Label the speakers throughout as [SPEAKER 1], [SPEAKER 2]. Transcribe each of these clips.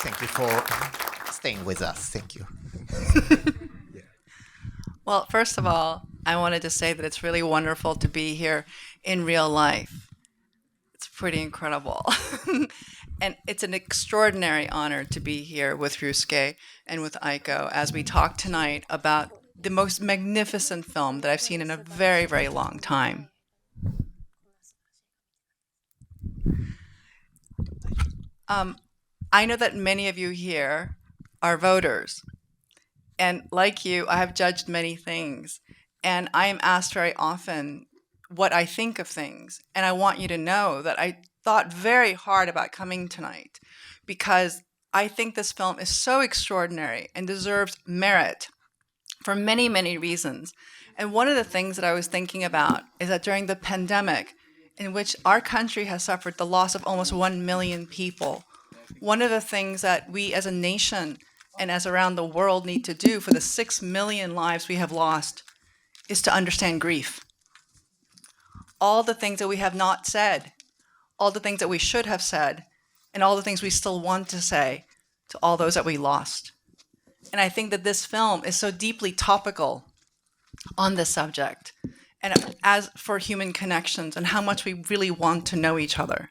[SPEAKER 1] Thank you for staying with us. Thank you.
[SPEAKER 2] Well, first of all, I wanted to say that it's really wonderful to be here in real life. It's pretty incredible. And it's an extraordinary honor to be here with Ryûsuke and with Aiko as we talk tonight about the most magnificent film that I've seen in a very, very long time. I know that many of you here are voters. And like you, I have judged many things. And I am asked very often what I think of things. And I want you to know that I thought very hard about coming tonight because I think this film is so extraordinary and deserves merit for many, many reasons. And one of the things that I was thinking about is that during the pandemic, in which our country has suffered the loss of almost 1 million people, one of the things that we as a nation and as around the world need to do for the 6 million lives we have lost is to understand grief. All the things that we have not said, all the things that we should have said, and all the things we still want to say to all those that we lost. And I think that this film is so deeply topical on this subject, and as for human connections and how much we really want to know each other.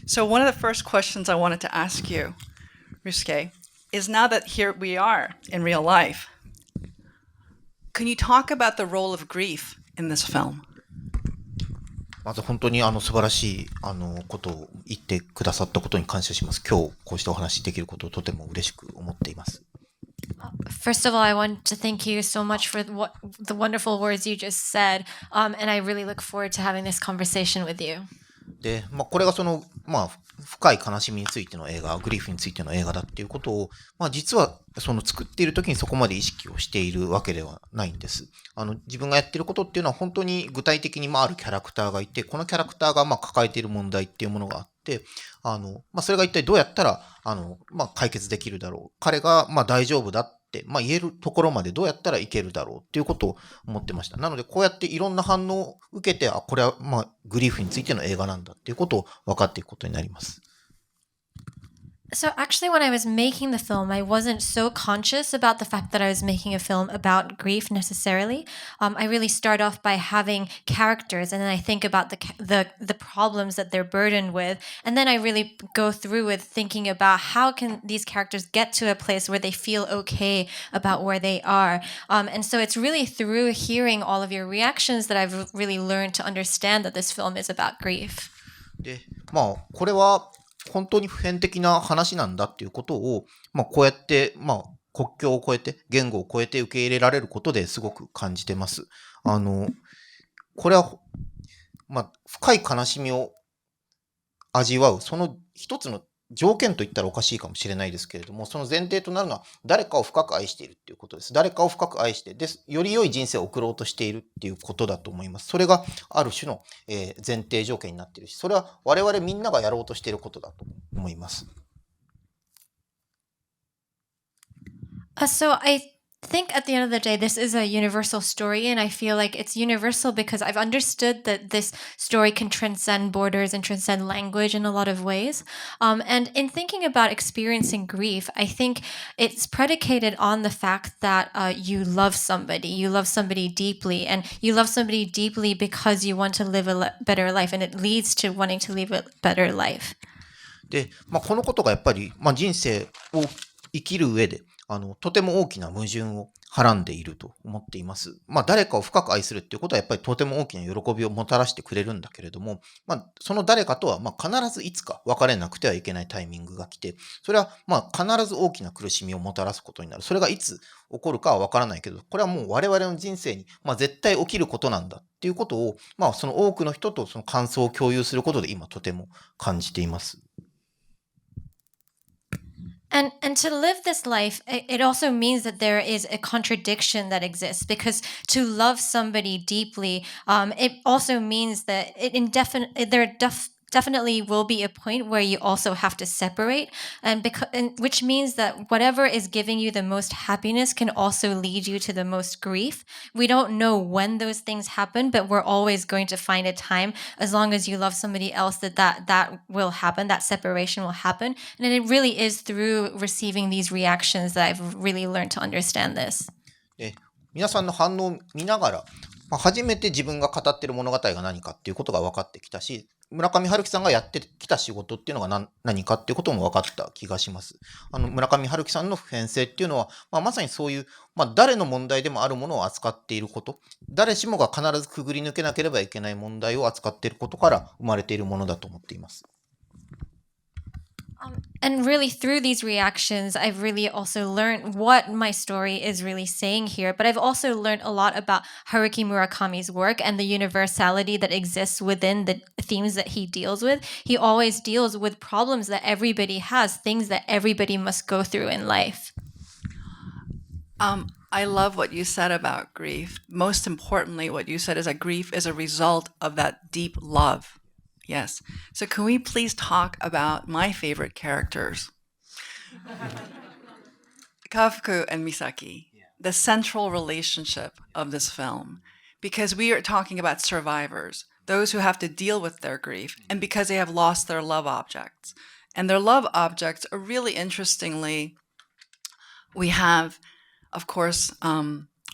[SPEAKER 2] So one of the first questions I wanted to ask you, Ryûsuke, is now that here we are in real life, can you talk about the role of grief in this film?
[SPEAKER 1] まず本当に素晴らしいことを言ってくださったことに感謝します。今日こうしてお話しできることをとても嬉しく思っています。
[SPEAKER 3] First of all, I want to thank you so much for the wonderful words you just said, and I really look forward to having this conversation with you.
[SPEAKER 1] で、これが深い悲しみについての映画、グリーフについての映画だっていうことを、実は作っている時にそこまで意識をしているわけではないんです。自分がやっていることっていうのは本当に具体的にあるキャラクターがいて、このキャラクターが抱えている問題っていうものがあって、それが一体どうやったら、解決できるだろう。彼が大丈夫だって、言えるところまでどうやったらいけるだろうっていうことを思ってました。なのでこうやっていろんな反応を受けて、これはグリーフについての映画なんだっていうことを分かっていくことになります。
[SPEAKER 3] So actually, when I was making the film, I wasn't so conscious about the fact that I was making a film about grief necessarily. I really start off by having characters, and then I think about the problems that they're burdened with, and then I really go through with thinking about how can these characters get to a place where they feel okay about where they are. And so it's really through hearing all of your reactions that I've really learned to understand that this film is about grief.
[SPEAKER 1] で、これは本当に普遍的な話なんだっていうことを、こうやって、国境を越えて、言語を越えて受け入れられることですごく感じてます。これは、深い悲しみを味わう、その一つの条件と言ったらおかしいかもしれないですけれども、その前提となるのは誰かを深く愛しているっていうことです。誰かを深く愛して、より良い人生を送ろうとしているっていうことだと思います。それがある種の、前提条件になっているし、それは我々みんながやろうとしていることだと思います。
[SPEAKER 3] So I think at the end of the day, this is a universal story, and I feel like it's universal because I've understood that this story can transcend borders and transcend language in a lot of ways. And in thinking about experiencing grief, I think it's predicated on the fact that you love somebody deeply, and you love somebody deeply because you want to live a better life, and it leads to wanting to live a better life.
[SPEAKER 1] で、このことがやっぱり、人生を生きる上でとても大きな矛盾をはらんでいると思っています。誰かを深く愛するっていうことはやっぱりとても大きな喜びをもたらしてくれるんだけれども、その誰かとは必ずいつか別れなくてはいけないタイミングが来て、それは必ず大きな苦しみをもたらすことになる。それがいつ起こるかはわからないけど、これはもう我々の人生に絶対起きることなんだっていうことを、その多くの人とその感想を共有することで今とても感じています。
[SPEAKER 3] And to live this life, it also means that there is a contradiction that exists, because to love somebody deeply, it also means that there are definitely will be a point where you also have to separate, and which means that whatever is giving you the most happiness can also lead you to the most grief. We don't know when those things happen, but we're always going to find a time, as long as you love somebody else, that will happen, that separation will happen. And it really is through receiving these reactions that I've really learned to understand this.
[SPEAKER 1] で、皆さんの反応を見ながら、初めて自分が語ってる物語が何かっていうことが分かってきたし、村上春樹さんがやってきた仕事っていうのが何かっていうことも分かった気がします。村上春樹さんの普遍性っていうのは、まさにそういう、誰の問題でもあるものを扱っていること、誰しもが必ずくぐり抜けなければいけない問題を扱っていることから生まれているものだと思っています。
[SPEAKER 3] And really, through these reactions, I've really also learned what my story is really saying here. But I've also learned a lot about Haruki Murakami's work and the universality that exists within the themes that he deals with. He always deals with problems that everybody has, things that everybody must go through in life.
[SPEAKER 2] I love what you said about grief. Most importantly, what you said is that grief is a result of that deep love. Yes. So can we please talk about my favorite characters? Kafuku and Misaki, the central relationship of this film, because we are talking about survivors, those who have to deal with their grief, and because they have lost their love objects. And their love objects are really interestingly, we have, of course,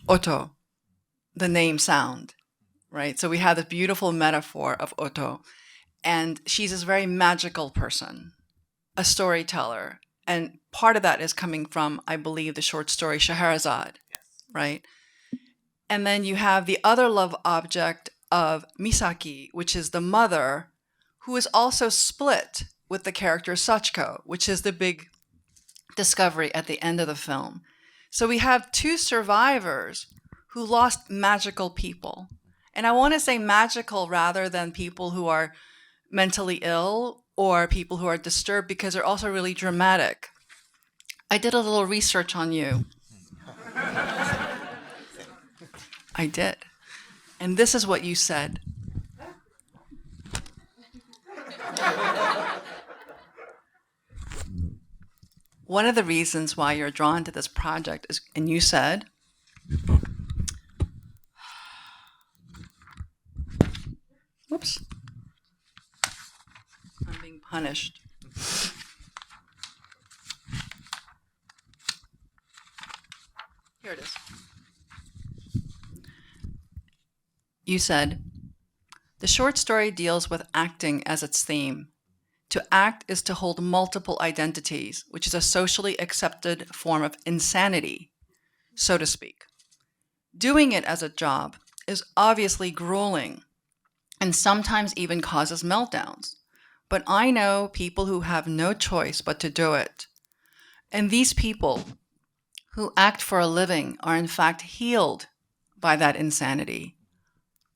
[SPEAKER 2] Oto, the name sound, right? So we have this beautiful metaphor of Oto. And she's this very magical person, a storyteller. And part of that is coming from, I believe, the short story Scheherazade, right? And then you have the other love object of Misaki, which is the mother, who is also split with the character Sachiko, which is the big discovery at the end of the film. So we have two survivors who lost magical people. And I want to say magical rather than people who are mentally ill or people who are disturbed, because they're also really dramatic. I did a little research on you. I did. And this is what you said. One of the reasons why you're drawn to this project is, and you said, whoops. I'm being punished. Here it is. You said, the short story deals with acting as its theme. To act is to hold multiple identities, which is a socially accepted form of insanity, so to speak. Doing it as a job is obviously grueling and sometimes even causes meltdowns. But I know people who have no choice but to do it. And these people who act for a living are in fact healed by that insanity.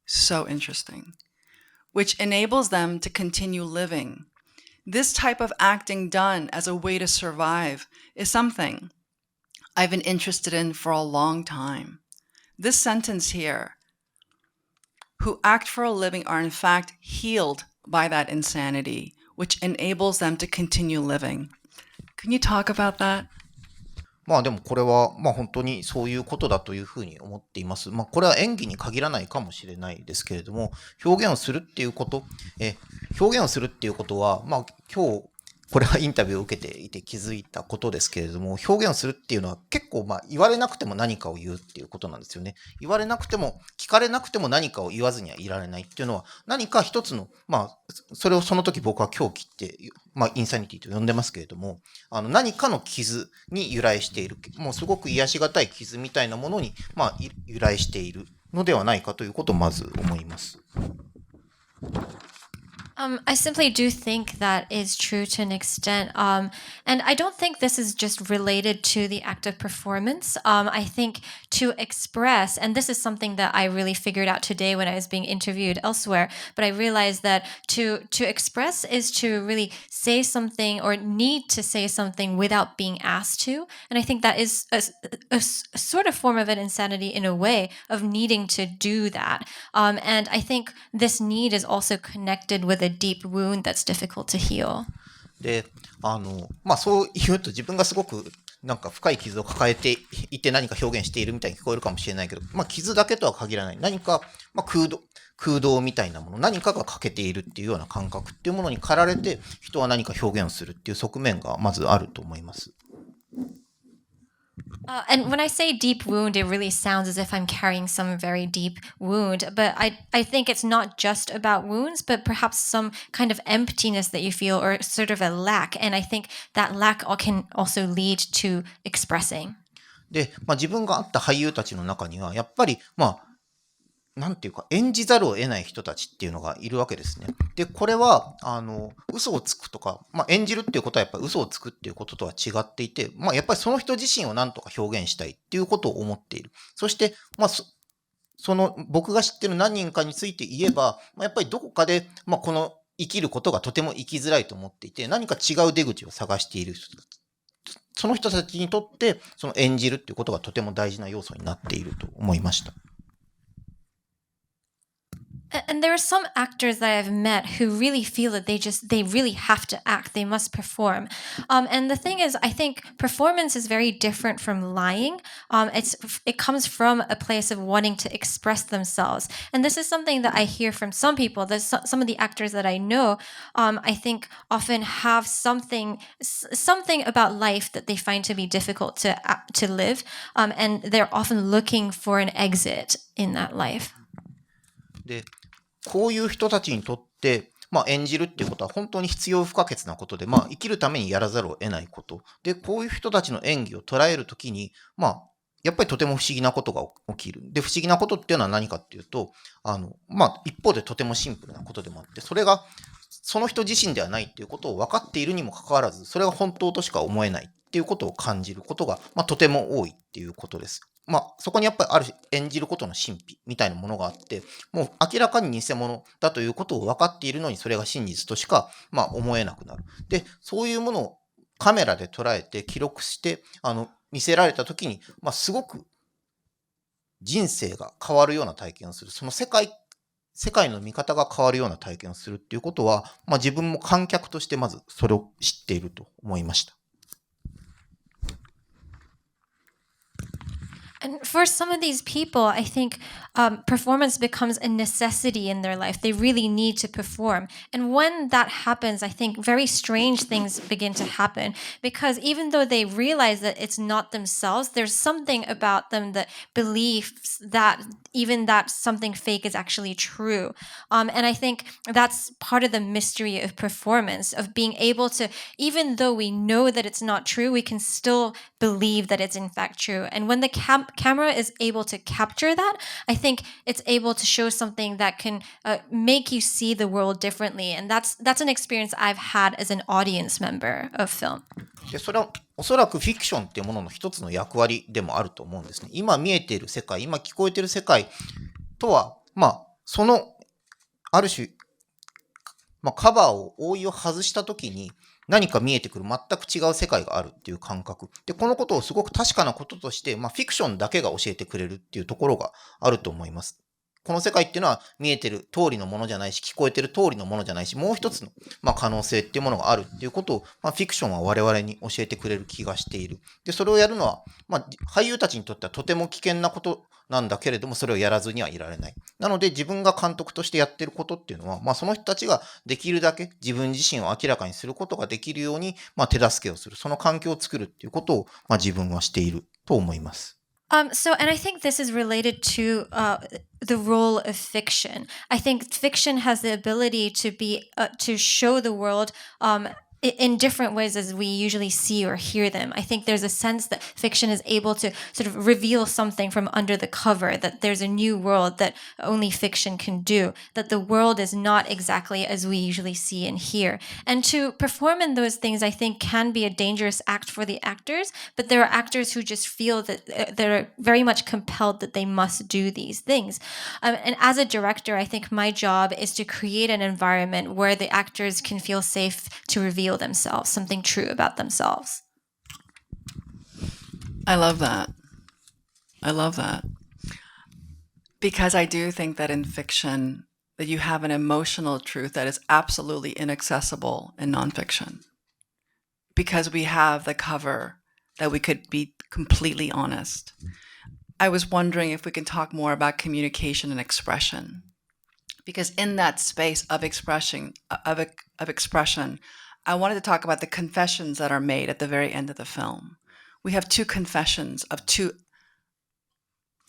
[SPEAKER 2] So interesting. Which enables them to continue living. This type of acting done as a way to survive is something I've been interested in for a long time. This sentence here, who act for a living are in fact healed by that insanity, which enables them to continue living. Can you talk about that?
[SPEAKER 1] でもこれは本当にそういうことだというふうに思っています。これは演技に限らないかもしれないですけれども、表現をするっていうこと、表現をするっていうことは、今日これはインタビューを受けていて気づいたことですけれども、表現をするっていうのは結構言われなくても何かを言うっていうことなんですよね。言われなくても、聞かれなくても何かを言わずにはいられないっていうのは、何か一つの、それをその時僕は狂気って、インサニティと呼んでますけれども、何かの傷に由来している、もうすごく癒しがたい傷みたいなものに、由来しているのではないかということをまず思います。
[SPEAKER 3] I simply do think that is true to an extent. And I don't think this is just related to the act of performance. I think to express, and this is something that I really figured out today when I was being interviewed elsewhere, but I realized that to express is to really say something or need to say something without being asked to. And I think that is a sort of form of an insanity in a way of needing to do that. And I think this need is also connected with with a deep wound that's difficult to heal.
[SPEAKER 1] で、そう言うと自分がすごくなんか深い傷を抱えていて何か表現しているみたいに聞こえるかもしれないけど、傷だけとは限らない。何か、空洞みたいなもの、何かが欠けているっていうような感覚っていうものに駆られて、人は何か表現をするっていう側面がまずあると思います。
[SPEAKER 3] And when I say deep wound, it really sounds as if I'm carrying some very deep wound. But I think it's not just about wounds, but perhaps some kind of emptiness that you feel or sort of a lack. And I think that lack can also lead to expressing.
[SPEAKER 1] で、自分が会った俳優たちの中には、やっぱり、なんていうか、演じざるを得ない人たちっていうのがいるわけですね。で、これは、嘘をつくとか、演じるっていうことはやっぱり嘘をつくっていうこととは違っていて、やっぱりその人自身を何とか表現したいっていうことを思っている。そして、その僕が知ってる何人かについて言えば、やっぱりどこかで、この生きることがとても生きづらいと思っていて、何か違う出口を探している人たち。その人たちにとって、その演じるっていうことがとても大事な要素になっていると思いました。
[SPEAKER 3] And there are some actors that I've met who really feel that they really have to act, they must perform. And the thing is, I think performance is very different from lying. It comes from a place of wanting to express themselves. And this is something that I hear from some people. There's some of the actors that I know, I think often have something about life that they find to be difficult to live. And they're often looking for an exit in that life.
[SPEAKER 1] で、こういう人たちにとって、演じるっていうことは本当に必要不可欠なことで、生きるためにやらざるを得ないこと。で、こういう人たちの演技を捉えるときに、やっぱりとても不思議なことが起きる。で、不思議なことっていうのは何かっていうと、一方でとてもシンプルなことでもあって、それがその人自身ではないっていうことを分かっているにもかかわらず、それが本当としか思えないっていうことを感じることが、とても多いっていうことです。そこにやっぱりある演じることの神秘みたいなものがあって、もう明らかに偽物だということを分かっているのにそれが真実としか、思えなくなる。で、そういうものをカメラで捉えて記録して、見せられたときに、すごく人生が変わるような体験をする。その世界の見方が変わるような体験をするっていうことは、自分も観客としてまずそれを知っていると思いました。
[SPEAKER 3] And for some of these people, I think performance becomes a necessity in their life. They really need to perform. And when that happens, I think very strange things begin to happen because even though they realize that it's not themselves, there's something about them that believes that even that something fake is actually true. And I think that's part of the mystery of performance, of being able to, even though we know that it's not true, we can still believe that it's in fact true. And when the camera is able to capture that, I think it's able to show something that can make you see the world differently. And that's an experience I've had as an audience member of film.
[SPEAKER 1] で、それはおそらくフィクションっていうものの一つの役割でもあると思うんですね。今見えている世界、今聞こえている世界とは、その、ある種、カバーを、覆いを外したときに、何か見えてくる全く違う世界があるっていう感覚。で、このことをすごく確かなこととして、フィクションだけが教えてくれるっていうところがあると思います。この世界っていうのは見えてる通りのものじゃないし、聞こえてる通りのものじゃないし、もう一つの、可能性っていうものがあるっていうことを、フィクションは我々に教えてくれる気がしている。で、それをやるのは、俳優たちにとってはとても危険なことなんだけれども、それをやらずにはいられない。なので、自分が監督としてやってることっていうのは、その人たちができるだけ自分自身を明らかにすることができるように、手助けをする。その環境を作るっていうことを、自分はしていると思います。
[SPEAKER 3] And I think this is related to the role of fiction. I think fiction has the ability to show the world in different ways as we usually see or hear them. I think there's a sense that fiction is able to sort of reveal something from under the cover, that there's a new world that only fiction can do, that the world is not exactly as we usually see and hear. And to perform in those things, I think, can be a dangerous act for the actors, but there are actors who just feel that they're very much compelled that they must do these things. And as a director, I think my job is to create an environment where the actors can feel safe to reveal themselves, something true about themselves.
[SPEAKER 2] I love that. I love that. Because I do think that in fiction, that you have an emotional truth that is absolutely inaccessible in nonfiction. Because we have the cover that we could be completely honest. I was wondering if we can talk more about communication and expression. Because in that space of expression, I wanted to talk about the confessions that are made at the very end of the film. We have two confessions of two,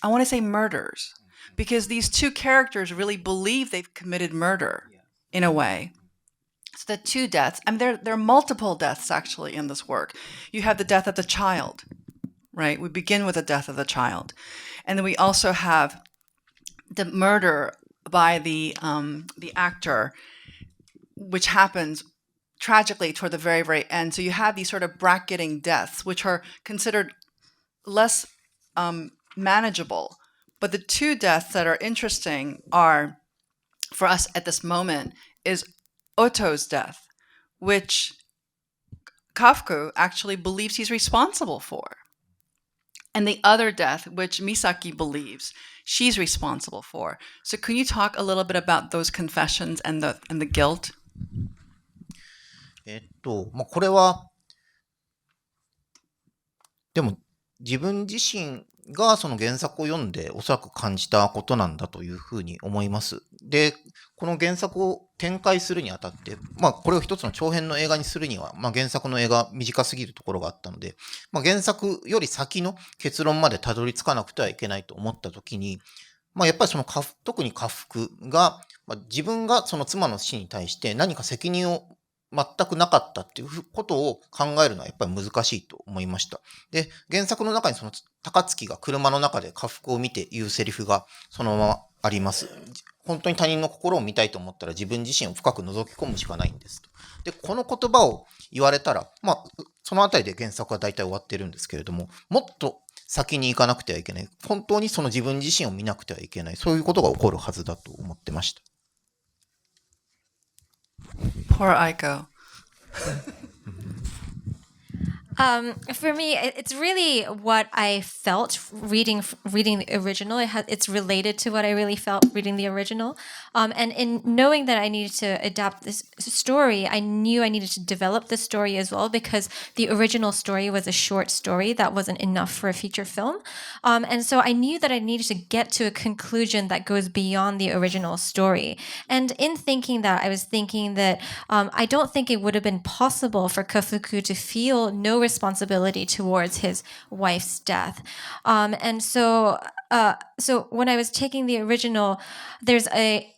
[SPEAKER 2] I want to say murders, because these two characters really believe they've committed murder in a way. So the two deaths, I mean, there are multiple deaths actually in this work. You have the death of the child, right? We begin with the death of the child. And then we also have the murder by the actor, which happens tragically toward the very, very end. So you have these sort of bracketing deaths, which are considered less manageable. But the two deaths that are interesting are, for us at this moment, is Oto's death, which Kafuku actually believes he's responsible for. And the other death, which Misaki believes she's responsible for. So can you talk a little bit about those confessions and the guilt?
[SPEAKER 1] これは、でも自分自身がその原作を読んでおそらく感じたことなんだというふうに思います。で、この原作を展開するにあたって、これを一つの長編の映画にするには、原作の映画短すぎるところがあったので、原作より先の結論までたどり着かなくてはいけないと思ったときに、やっぱりその特に家福が、自分がその妻の死に対して何か責任を全くなかったっていうことを考えるのはやっぱり難しいと思いました。で、原作の中にその高槻が車の中で家福を見て言うセリフがそのままあります。本当に他人の心を見たいと思ったら自分自身を深く覗き込むしかないんですと。で、この言葉を言われたら、そのあたりで原作は大体終わってるんですけれども、もっと先に行かなくてはいけない。本当にその自分自身を見なくてはいけない。そういうことが起こるはずだと思ってました。
[SPEAKER 2] Poor Aiko.
[SPEAKER 3] For me, it's really what I felt reading the original. It's related to what I really felt reading the original. And in knowing that I needed to adapt this story, I knew I needed to develop the story as well because the original story was a short story that wasn't enough for a feature film. And so I knew that I needed to get to a conclusion that goes beyond the original story. And in thinking that, I was thinking that I don't think it would have been possible for Kafuku to feel no responsibility towards his wife's death. And so when I was taking the original, there's a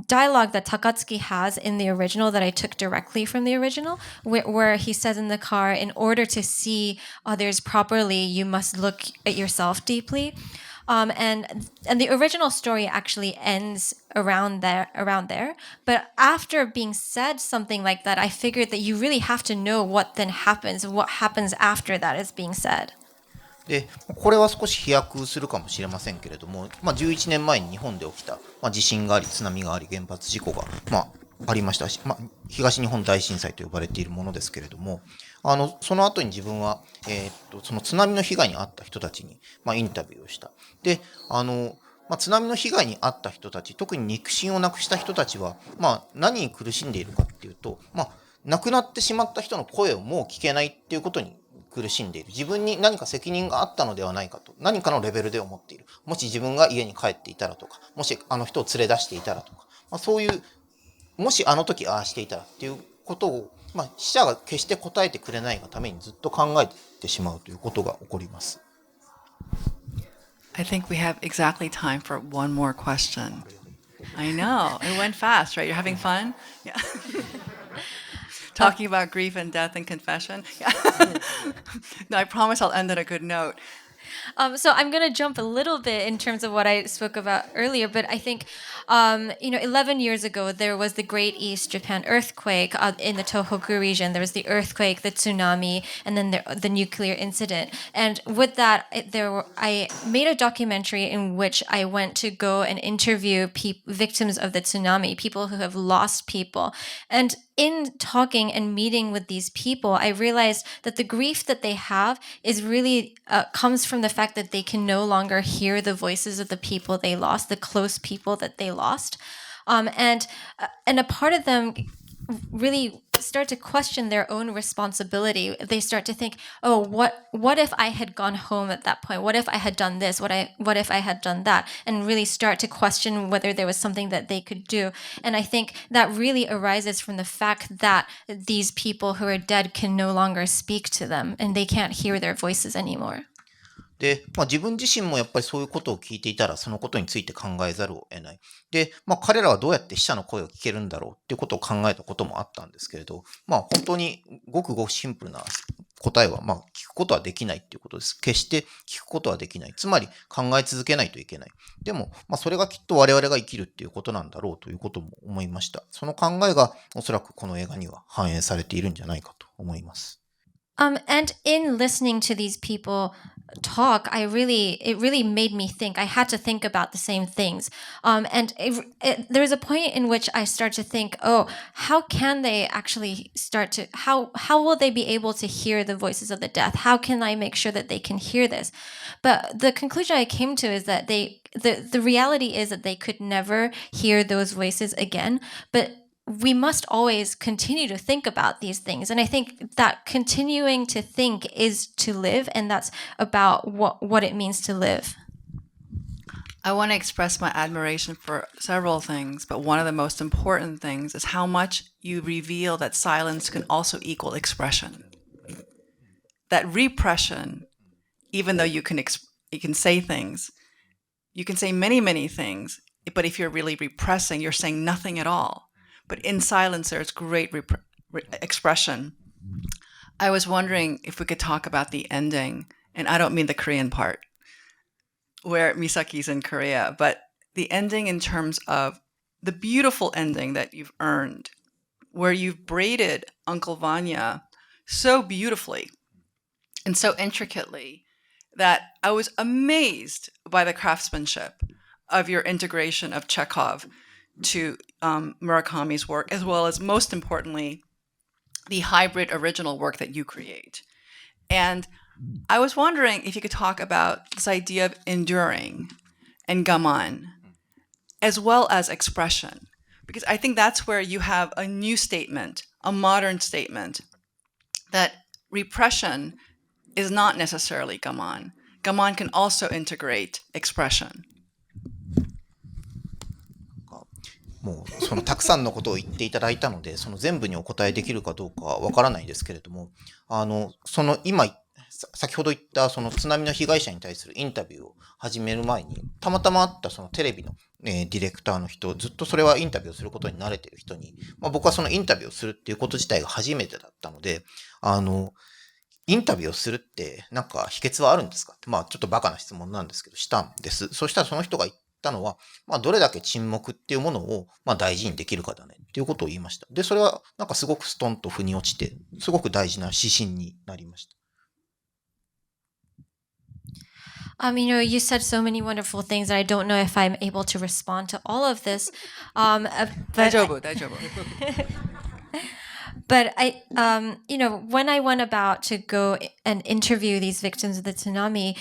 [SPEAKER 3] dialogue that Takatsuki has in the original that I took directly from the original, where he says in the car, in order to see others properly, you must look at yourself deeply. And the original story actually ends around there. But after being said something like that, I figured that you really have to know what then happens, what happens after that is being said.
[SPEAKER 1] で、これは少し飛躍するかもしれませんけれども、11年前に日本で起きた、地震があり、津波があり、原発事故が、ありましたし、東日本大震災と呼ばれているものですけれども、その後に自分は、その津波の被害に遭った人たちに、インタビューをした。で、津波の被害に遭った人たち、特に肉親をなくした人たちは、何に苦しんでいるかっていうと、亡くなってしまった人の声をもう聞けないっていうことに苦しんでいる。自分に何か責任があったのではないかと、何かのレベルで思っている。もし自分が家に帰っていたらとか、もしあの人を連れ出していたらとか、そういう、もしあの時ああしていたらっていうことを、死者が決して答えてくれないがためにずっと考えてしまうということが起こります。
[SPEAKER 2] I think we have exactly time for one more question. I know. It went fast, right? You're having fun? Yeah. Talking about grief and death and confession. Yeah. No, I promise I'll end on a good note.
[SPEAKER 3] So I'm going to jump a little bit in terms of what I spoke about earlier, but I think, 11 years ago, there was the Great East Japan earthquake in the Tohoku region. There was the earthquake, the tsunami, and then the nuclear incident. And with that, I made a documentary in which I went to go and interview victims of the tsunami, people who have lost people. And in talking and meeting with these people, I realized that the grief that they have is really comes from the fact that they can no longer hear the voices of the people they lost, the close people that they lost. And a part of them really start to question their own responsibility. They start to think, oh, what if I had gone home at that point? What if I had done this? What if I had done that? And really start to question whether there was something that they could do. And I think that really arises from the fact that these people who are dead can no longer speak to them and they can't hear their voices anymore.
[SPEAKER 1] で、自分自身もやっぱりそういうことを聞いていたら、そのことについて考えざるを得ない。で、彼らはどうやって死者の声を聞けるんだろうっていうことを考えたこともあったんですけれど、本当にごくごくシンプルな答えは、聞くことはできないっていうことです。決して聞くことはできない。つまり考え続けないといけない。でも、それがきっと我々が生きるっていうことなんだろうということも思いました。その考えがおそらくこの映画には反映されているんじゃないかと思います。
[SPEAKER 3] And in listening to these people talk, it really made me think. I had to think about the same things. And there was a point in which I start to think, oh, how can they actually start to, how will they be able to hear the voices of the death? How can I make sure that they can hear this? But the conclusion I came to is that the reality is that they could never hear those voices again. But we must always continue to think about these things. And I think that continuing to think is to live, and that's about what it means to live.
[SPEAKER 2] I want to express my admiration for several things, but one of the most important things is how much you reveal that silence can also equal expression. That repression, even though you can say things, you can say many, many things, but if you're really repressing, you're saying nothing at all. But in silence, there's great expression. I was wondering if we could talk about the ending, and I don't mean the Korean part, where Misaki's in Korea, but the ending in terms of the beautiful ending that you've earned, where you've braided Uncle Vanya so beautifully and so intricately that I was amazed by the craftsmanship of your integration of Chekhov to Murakami's work, as well as, most importantly, the hybrid original work that you create. And I was wondering if you could talk about this idea of enduring and gaman, as well as expression, because I think that's where you have a new statement, a modern statement, that repression is not necessarily gaman. Gaman can also integrate expression.
[SPEAKER 1] もうそのたくさんのことを言っていただいたので、その全部にお答えできるかどうかはわからないですけれども、その今、先ほど言ったその津波の被害者に対するインタビューを始める前に、たまたまあったそのテレビの、ディレクターの人、ずっとそれはインタビューをすることに慣れている人に、僕はそのインタビューをするっていうこと自体が初めてだったので、インタビューをするってなんか秘訣はあるんですかって、ちょっとバカな質問なんですけど、したんです。そしたらその人が言ったのは、どれだけ沈黙っていうものを、大事にできるかだねっていうことを言いました。で、それはなんかすごくストンと腑に落ちて、すごく大事な指針になりました。
[SPEAKER 3] You said so many wonderful things that I don't know if I'm able to respond to all of this. But But when I went about to go and interview these victims of the tsunami,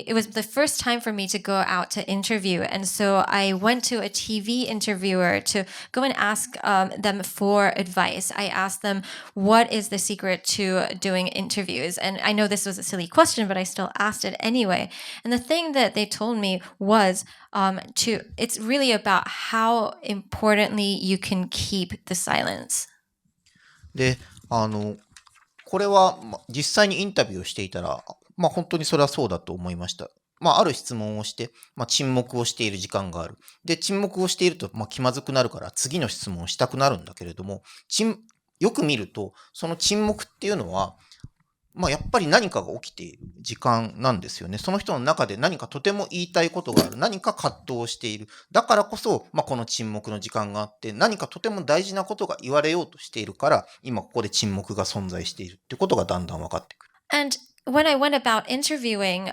[SPEAKER 3] it was the first time for me to go out to interview. And so I went to a TV interviewer to go and ask them for advice. I asked them, what is the secret to doing interviews? And I know this was a silly question, but I still asked it anyway. And the thing that they told me was, it's really about how importantly you can keep the silence.
[SPEAKER 1] で、これは実際にインタビューをしていたら、本当にそれはそうだと思いました。ある質問をして、沈黙をしている時間がある。で、沈黙をしていると、気まずくなるから次の質問をしたくなるんだけれども、よく見ると、その沈黙っていうのは、やっぱり何かが起きている時間なんですよね。その人の中で何かとても言いたいことがある。何か葛藤をしている。だからこそ、この沈黙の時間があって、何かとても大事なことが言われようとしているから、今ここで沈黙が存在しているってことがだんだん分かってくる。
[SPEAKER 3] And when I went about interviewing,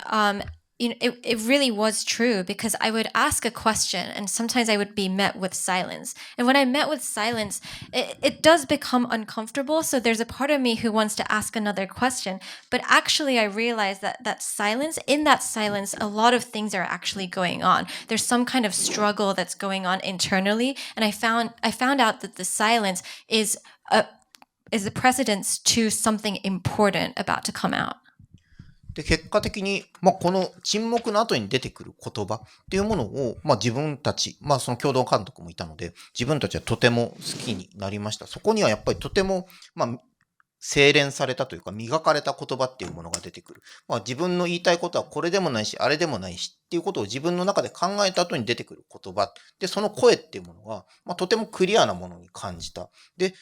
[SPEAKER 3] it really was true because I would ask a question and sometimes I would be met with silence. And when I'm met with silence, it does become uncomfortable. So there's a part of me who wants to ask another question. But actually, I realized that silence, in that silence, a lot of things are actually going on. There's some kind of struggle that's going on internally. And I found out that the silence is a precedence to something important about to come out.
[SPEAKER 1] で、結果的に、この沈黙の後に出てくる言葉っていうものを、自分たち、その共同監督もいたので、自分たちはとても好きになりました。そこにはやっぱりとても、精錬されたというか磨かれた言葉っていうものが出てくる。自分の言いたいことはこれでもないし、あれでもないしっていうことを自分の中で考えた後に出てくる言葉。で、その声っていうものが、とてもクリアなものに感じた。で、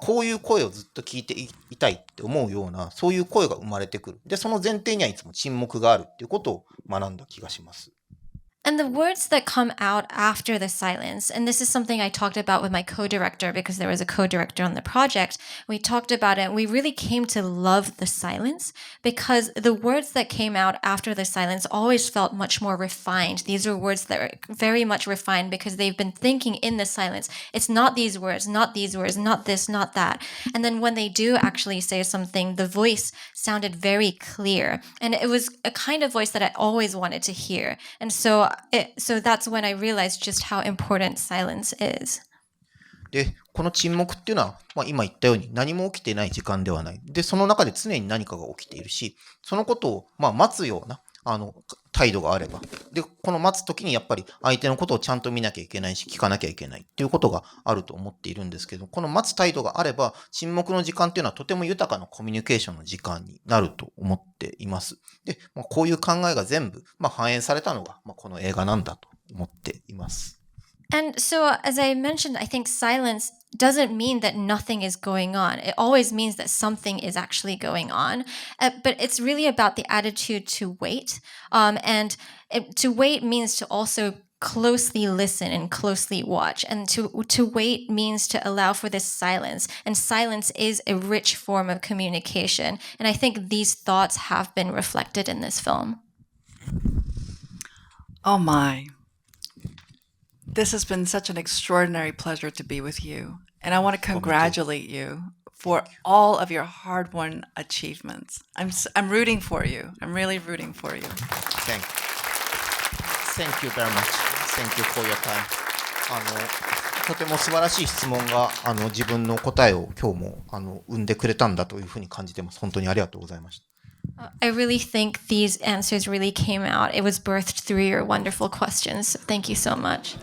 [SPEAKER 1] こういう声をずっと聞いていたいって思うような、そういう声が生まれてくる。で、その前提にはいつも沈黙があるっていうことを学んだ気がします。
[SPEAKER 3] And the words that come out after the silence, and this is something I talked about with my co-director because there was a co-director on the project. We talked about it and we really came to love the silence because the words that came out after the silence always felt much more refined. These are words that are very much refined because they've been thinking in the silence. It's not these words, not these words, not this, not that. And then when they do actually say something, the voice sounded very clear. And it was a kind of voice that I always wanted to hear. And so that's when I realized just how important silence is.
[SPEAKER 1] で、この沈黙っていうのは、今言ったように何も起きていない時間ではない。で、その中で常に何かが起きているし、そのことを、待つような、態度があれば。で、この待つ時にやっぱり相手のことをちゃんと見なきゃいけないし、聞かなきゃいけないっていうことがあると思っているんですけど、この待つ態度があれば、沈黙の時間っていうのはとても豊かなコミュニケーションの時間になると思っています。で、こういう考えが全部、反映されたのが、この映画なんだと思っています。
[SPEAKER 3] And so, as I mentioned, I think silence doesn't mean that nothing is going on. It always means that something is actually going on. But it's really about the attitude to wait. To wait means to also closely listen and closely watch. And to wait means to allow for this silence. And silence is a rich form of communication. And I think these thoughts have been reflected in this film.
[SPEAKER 2] Oh my. This has been such an extraordinary pleasure to be with you. And I want to congratulate you for all of your hard-won achievements. I'm rooting for you. I'm really rooting for you.
[SPEAKER 1] Thank you very much. Thank you for your time. とても素晴らしい質問が自分の答えを今日も生んでくれたんだというふうに感じてます。本当にありがとうございました。
[SPEAKER 3] I really think these answers really came out. It was birthed through your wonderful questions. Thank you so much.